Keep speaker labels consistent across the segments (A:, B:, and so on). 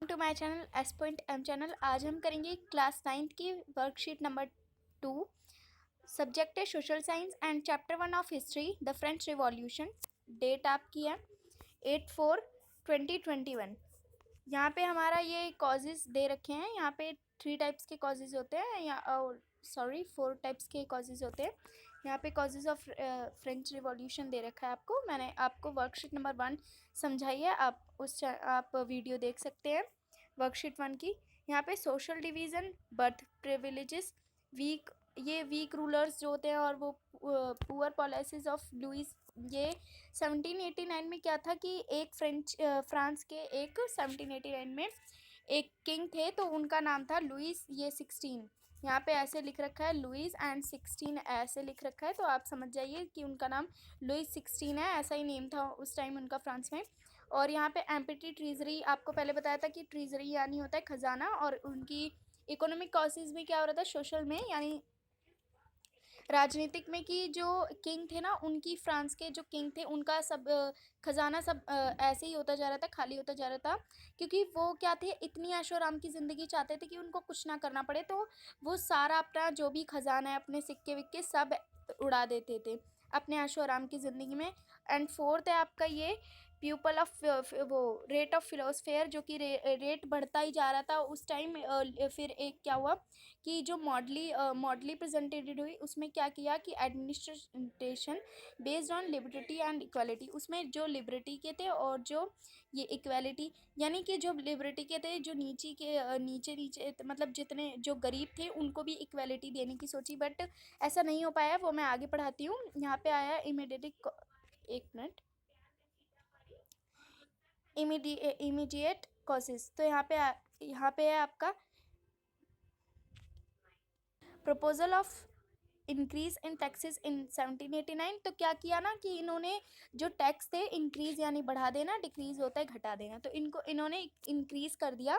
A: To my channel S point M channel. आज हम करेंगे क्लास 9th की वर्कशीट नंबर 2। सब्जेक्ट है social science and chapter 1 of history the French revolution. Date आपकी है 8/4/2021। यहाँ पे हमारा ये कॉजेज दे रखे हैं। यहाँ पे 3 टाइप्स के कॉजेज होते हैं या 4 टाइप्स के कॉजेज होते हैं। यहाँ पे कॉजेज ऑफ फ्रेंच रिवॉल्यूशन दे रखा है आपको। मैंने आपको वर्कशीट नंबर 1 समझाई है, आप वीडियो देख सकते हैं वर्कशीट 1 की। यहाँ पे social division, birth privileges, weak rulers जो होते हैं और वो पुअर पॉलिसीज ऑफ लुइस। ये 1789 में क्या था कि एक फ्रांस के एक 1789 में एक किंग थे, तो उनका नाम था लुइस ये 16। यहाँ पे ऐसे लिख रखा है लुइस एंड 16 ऐसे लिख रखा है, तो आप समझ जाइए कि उनका नाम लुइस 16 है। ऐसा ही नेम था उस टाइम उनका फ्रांस में। और यहाँ पे एम्पिटी ट्रीजरी, आपको पहले बताया था कि ट्रीजरी यानी होता है खजाना, और उनकी इकोनॉमिक कॉसेज में क्या हो रहा था सोशल में यानी राजनीतिक में कि जो किंग थे ना, उनकी फ्रांस के जो किंग थे उनका सब खजाना सब ऐसे ही होता जा रहा था, खाली होता जा रहा था। क्योंकि वो क्या थे, इतनी ऐशो आराम की ज़िंदगी चाहते थे कि उनको कुछ ना करना पड़े, तो वो सारा अपना जो भी खजाना है, अपने सिक्के विक्के सब उड़ा देते थे अपने ऐशो आराम की ज़िंदगी में। एंड फोर्थ है आपका ये प्यूपल ऑफ वो रेट ऑफ फिलोसफेयर, जो कि रेट बढ़ता ही जा रहा था उस टाइम। फिर एक क्या हुआ कि जो मॉडली प्रेजेंटेड हुई, उसमें क्या किया कि administration based on liberty and equality. उसमें जो लिबर्टी के थे और जो ये इक्वालिटी, यानी कि जो लिबर्टी के थे, जो नीचे नीचे मतलब जितने जो गरीब थे उनको भी इक्वालिटी देने की सोची, बट ऐसा नहीं हो पाया। वो मैं आगे पढ़ाती हूँ। यहाँ पे आया इमीडिएट कॉसेस। तो यहाँ पे है आपका proposal of increase in taxes in 1789। तो क्या किया ना कि इन्होंने जो टैक्स थे, इंक्रीज यानी बढ़ा देना, डिक्रीज होता है घटा देना, तो इन्होंने इंक्रीज कर दिया,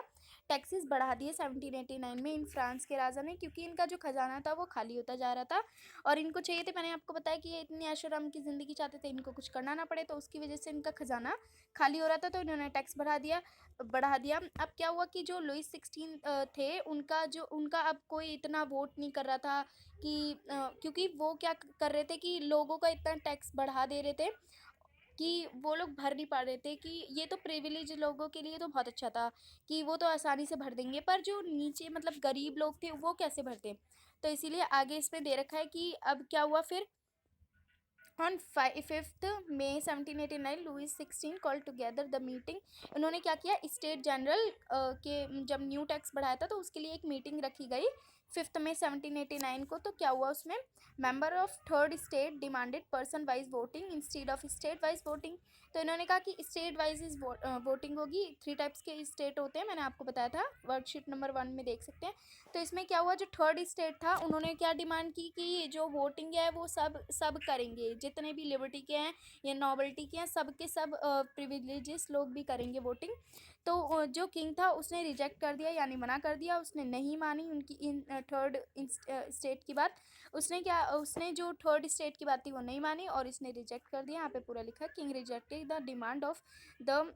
A: टैक्सेस बढ़ा दिए 1789 में इन फ्रांस के राजा ने, क्योंकि इनका जो खजाना था वो खाली होता जा रहा था और इनको चाहिए थे। मैंने आपको बताया कि ये इतनी ऐशोआराम की ज़िंदगी चाहते थे, इनको कुछ करना ना पड़े, तो उसकी वजह से इनका खजाना खाली हो रहा था, तो इन्होंने टैक्स बढ़ा दिया। अब क्या हुआ कि जो लुइस 16 थे, उनका अब कोई इतना वोट नहीं कर रहा था कि क्योंकि वो क्या कर रहे थे कि लोगों का इतना टैक्स बढ़ा दे रहे थे कि वो लोग भर नहीं पा रहे थे। कि ये तो प्रिविलेज लोगों के लिए तो बहुत अच्छा था कि वो तो आसानी से भर देंगे, पर जो नीचे मतलब गरीब लोग थे वो कैसे भरते। तो इसीलिए आगे इसमें दे रखा है कि अब क्या हुआ फिर on 5th May 1789 Louis 16 call together the meeting. उन्होंने क्या किया, स्टेट जनरल के जब न्यू टैक्स बढ़ाया था तो उसके लिए एक मीटिंग रखी गई 5 मई 1789 को। तो क्या हुआ उसमें, member of third state demanded person wise voting instead of state wise voting. तो इन्होंने कहा कि स्टेट वाइज इज वोटिंग होगी। 3 टाइप्स के स्टेट होते हैं, मैंने आपको बताया था, वर्कशीट नंबर 1 में देख सकते हैं। तो इसमें क्या हुआ, जो थर्ड स्टेट था उन्होंने क्या डिमांड की कि जो वोटिंग है वो सब सब करेंगे, जितने भी लिबर्टी के हैं या नॉबल्टी के हैं, सब के सब प्रिविलेजेस लोग भी करेंगे वोटिंग। तो जो किंग था उसने रिजेक्ट कर दिया यानी मना कर दिया, उसने नहीं मानी उनकी इन थर्ड स्टेट की बात। उसने जो थर्ड स्टेट की बात थी वो नहीं मानी और इसने रिजेक्ट कर दिया। यहाँ पे पूरा लिखा है, king rejected the demand of the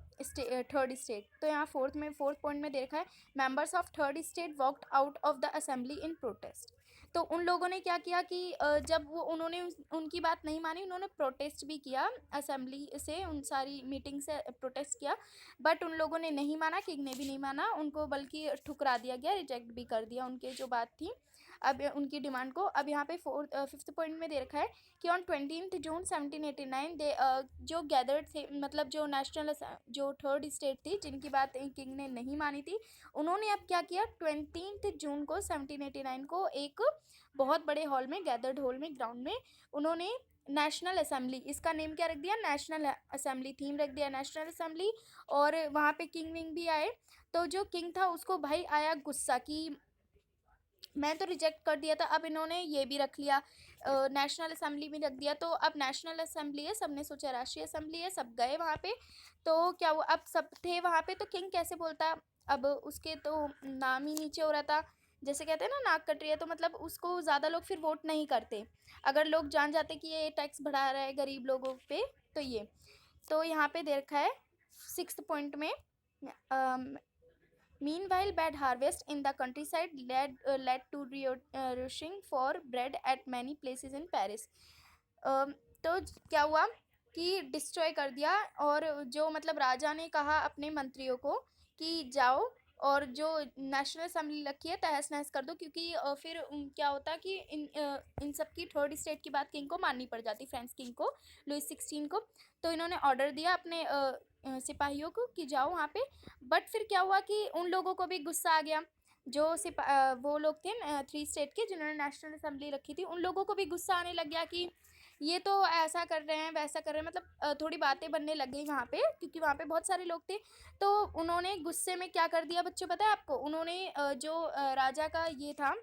A: third state. तो यहाँ फोर्थ पॉइंट में देखा है, members of third state walked out of the assembly in protest. तो उन लोगों ने क्या किया कि जब वो उन्होंने उनकी बात नहीं मानी, उन्होंने प्रोटेस्ट भी किया असेंबली से, उन सारी मीटिंग से प्रोटेस्ट किया, बट उन लोगों ने नहीं माना, किंग ने भी नहीं माना उनको, बल्कि ठुकरा दिया गया, रिजेक्ट भी कर दिया उनके जो बात थी, अब उनकी डिमांड को। अब यहाँ पे फिफ्थ पॉइंट में दे रखा है कि ऑन 20 जून 1789 दे जो गैदर्ड थे, मतलब जो नेशनल जो थर्ड स्टेट थी जिनकी बात किंग ने नहीं मानी थी, उन्होंने अब क्या किया, 20 जून को 1789 को एक बहुत बड़े हॉल में, गैदर्ड हॉल में, ग्राउंड में, उन्होंने नेशनल असेंबली, इसका नेम क्या रख दिया, नेशनल असेंबली, थीम रख दिया नेशनल असेंबली। और वहाँ पे किंग विंग भी आए। तो जो किंग था उसको भाई आया गुस्सा कि मैं तो रिजेक्ट कर दिया था, अब इन्होंने ये भी रख लिया, नेशनल असेंबली में रख दिया। तो अब नेशनल असेंबली है, सबने सोचा राष्ट्रीय असेंबली है, सब गए वहाँ पे। तो क्या हुआ, अब सब थे वहाँ पे, तो किंग कैसे बोलता, अब उसके तो नाम ही नीचे हो रहा था, जैसे कहते हैं ना नाक कट रही है, तो मतलब उसको ज़्यादा लोग फिर वोट नहीं करते अगर लोग जान जाते कि ये टैक्स बढ़ा रहा है गरीब लोगों पे। तो ये तो यहाँ पे दे रखा है 6th पॉइंट में, Meanwhile, bad harvest in the countryside led to rushing for bread at many places in Paris. तो क्या हुआ कि डिस्ट्रॉय कर दिया, और जो मतलब राजा ने कहा अपने मंत्रियों को कि जाओ और जो नेशनल असेंबली रखी है तहस नहस कर दो, क्योंकि फिर क्या होता कि इन सब की थर्ड स्टेट की बात किंग को माननी पड़ जाती, फ्रेंच किंग को, लुइस 16 को। तो इन्होंने ऑर्डर दिया अपने सिपाहियों को कि जाओ वहाँ पे। बट फिर क्या हुआ कि उन लोगों को भी गुस्सा आ गया, जो वो लोग थे 3 स्टेट के जिन्होंने नेशनल असेंबली रखी थी, उन लोगों को भी गुस्सा आने लग गया कि ये तो ऐसा कर रहे हैं वैसा कर रहे हैं, मतलब थोड़ी बातें बनने लग गई वहाँ पे, क्योंकि वहाँ पे बहुत सारे लोग थे। तो उन्होंने गुस्से में क्या कर दिया बच्चों, पता है आपको? उन्होंने जो राजा का ये था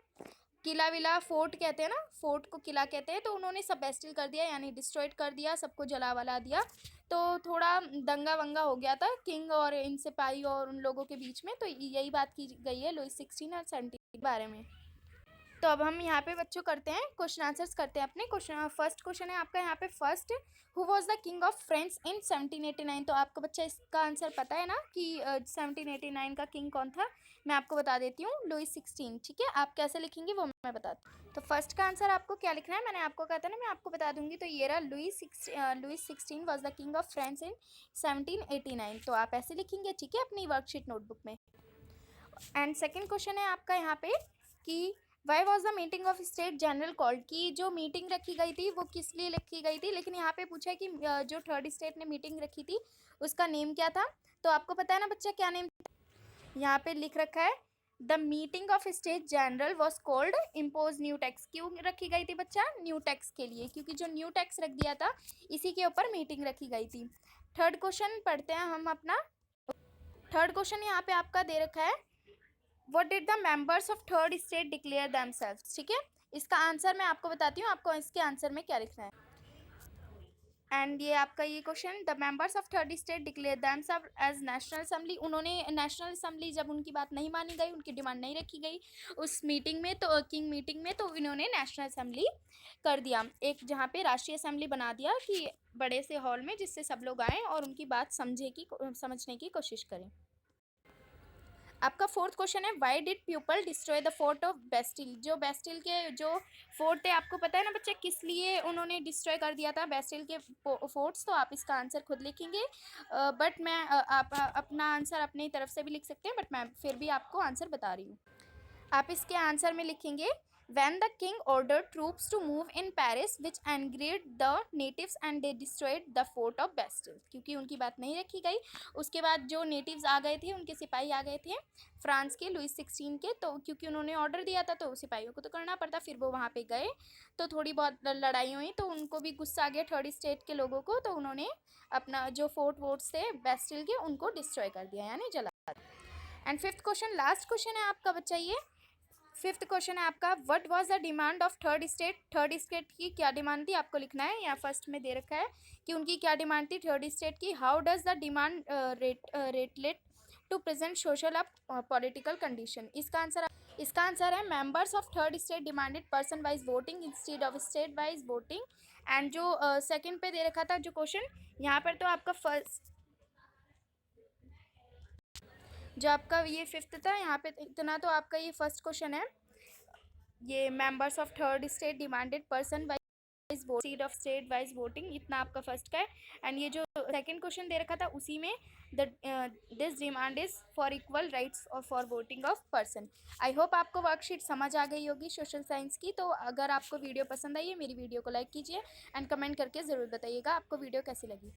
A: किला विला, फोर्ट कहते हैं ना, फोर्ट को किला कहते हैं, तो उन्होंने सब बेस्टिल कर दिया, यानी डिस्ट्रॉयड कर दिया, सबको जला वला दिया। तो थोड़ा दंगा वंगा हो गया था किंग और इन सिपाही और उन लोगों के बीच में। तो यही बात की गई है लुइस 16 और 17 के बारे में। तो अब हम यहाँ पे बच्चों करते हैं क्वेश्चन आंसर्स करते हैं अपने क्वेश्चन। फर्स्ट क्वेश्चन है आपका यहाँ पे, first, who was the king of France in 1789? तो आपको बच्चा इसका आंसर पता है ना कि 1789 का किंग कौन था? मैं आपको बता देती हूँ, लुइस 16। ठीक है, आप कैसे लिखेंगे वो मैं बताती हूँ। तो फर्स्ट का आंसर आपको क्या लिखना है, मैंने आपको कहा था ना, मैं आपको बता दूंगी। तो ये रहा, Louis 16 was the king of France in 1789। तो आप ऐसे लिखेंगे, ठीक है, अपनी वर्कशीट नोटबुक में। एंड सेकेंड क्वेश्चन है आपका यहाँ पे कि why was the meeting of state general called? की जो मीटिंग रखी गई थी वो किस लिए रखी गई थी? लेकिन यहाँ पे पूछा है कि जो थर्ड स्टेट ने मीटिंग रखी थी उसका नेम क्या था? तो आपको पता है ना बच्चा क्या नेम? यहाँ पे लिख रखा है, the meeting of state general was called impose new tax. क्यों रखी गई थी बच्चा? न्यू टैक्स के लिए, क्योंकि जो न्यू टैक्स रख दिया था इसी के ऊपर मीटिंग रखी गई थी। थर्ड क्वेश्चन पढ़ते हैं हम अपना। थर्ड क्वेश्चन यहाँ पे आपका दे रखा है, What did the members of third state declare themselves? ठीक है, इसका आंसर मैं आपको बताती हूँ, आपको इसके आंसर में क्या लिखना है। एंड ये आपका ये question, the members of third state declare themselves as national assembly. उन्होंने नेशनल असेंबली, जब उनकी बात नहीं मानी गई, उनकी डिमांड नहीं रखी गई उस मीटिंग में, तो किंग मीटिंग में, तो इन्होंने नेशनल असेंबली कर दिया, एक जहाँ पे राष्ट्रीय असेंबली बना दिया कि बड़े से हॉल में, जिससे सब लोग आएँ और उनकी बात समझने की कोशिश करें। आपका फोर्थ क्वेश्चन है, why did people destroy the fort of Bastille? जो बेस्टिल के जो फोर्ट थे, आपको पता है ना बच्चे किस लिए उन्होंने डिस्ट्रॉय कर दिया था बेस्टिल के फोर्ट्स? तो आप इसका आंसर खुद लिखेंगे, बट मैं आप अपना आंसर अपनी तरफ से भी लिख सकते हैं, बट मैं फिर भी आपको आंसर बता रही हूँ। आप इसके आंसर में लिखेंगे, when the king ordered troops to move in Paris which angered the natives and they destroyed the fort of Bastille। क्योंकि उनकी बात नहीं रखी गई, उसके बाद जो नेटिव्स आ गए थे, उनके सिपाही आ गए थे फ्रांस के, लुइस 16 के, तो क्योंकि उन्होंने ऑर्डर दिया था तो सिपाहियों को तो करना पड़ता। फिर वो वहाँ पे गए तो थोड़ी बहुत लड़ाई हुई, तो उनको भी गुस्सा आ गया थर्ड स्टेट के लोगों को, तो उन्होंने अपना जो फोर्ट वोट्स थे बेस्टिल के, उनको डिस्ट्रॉय कर दिया, यानी जला। And fifth question, last question है आपका बच्चा ये। फिफ्थ क्वेश्चन है आपका, what was the demand of third state? Third state की क्या डिमांड थी आपको लिखना है, यहाँ फर्स्ट में दे रखा है कि उनकी क्या डिमांड थी थर्ड स्टेट की। How does the demand relate to present social a political condition? इसका आंसर है, members of third state demanded person wise voting instead of state wise voting. And जो सेकंड पे दे रखा था जो क्वेश्चन, यहाँ पर तो आपका फर्स्ट, जो आपका ये फिफ्थ था, यहाँ पे इतना तो आपका ये फर्स्ट क्वेश्चन है, ये members of third state demanded person wise seat of state wise voting, इतना आपका फर्स्ट का है। एंड ये जो सेकंड क्वेश्चन दे रखा था उसी में, the this demand is for equal rights for voting of person. I hope आपको वर्कशीट समझ आ गई होगी सोशल साइंस की। तो अगर आपको वीडियो पसंद आई है, मेरी वीडियो को लाइक कीजिए एंड कमेंट करके ज़रूर बताइएगा आपको वीडियो कैसी लगी।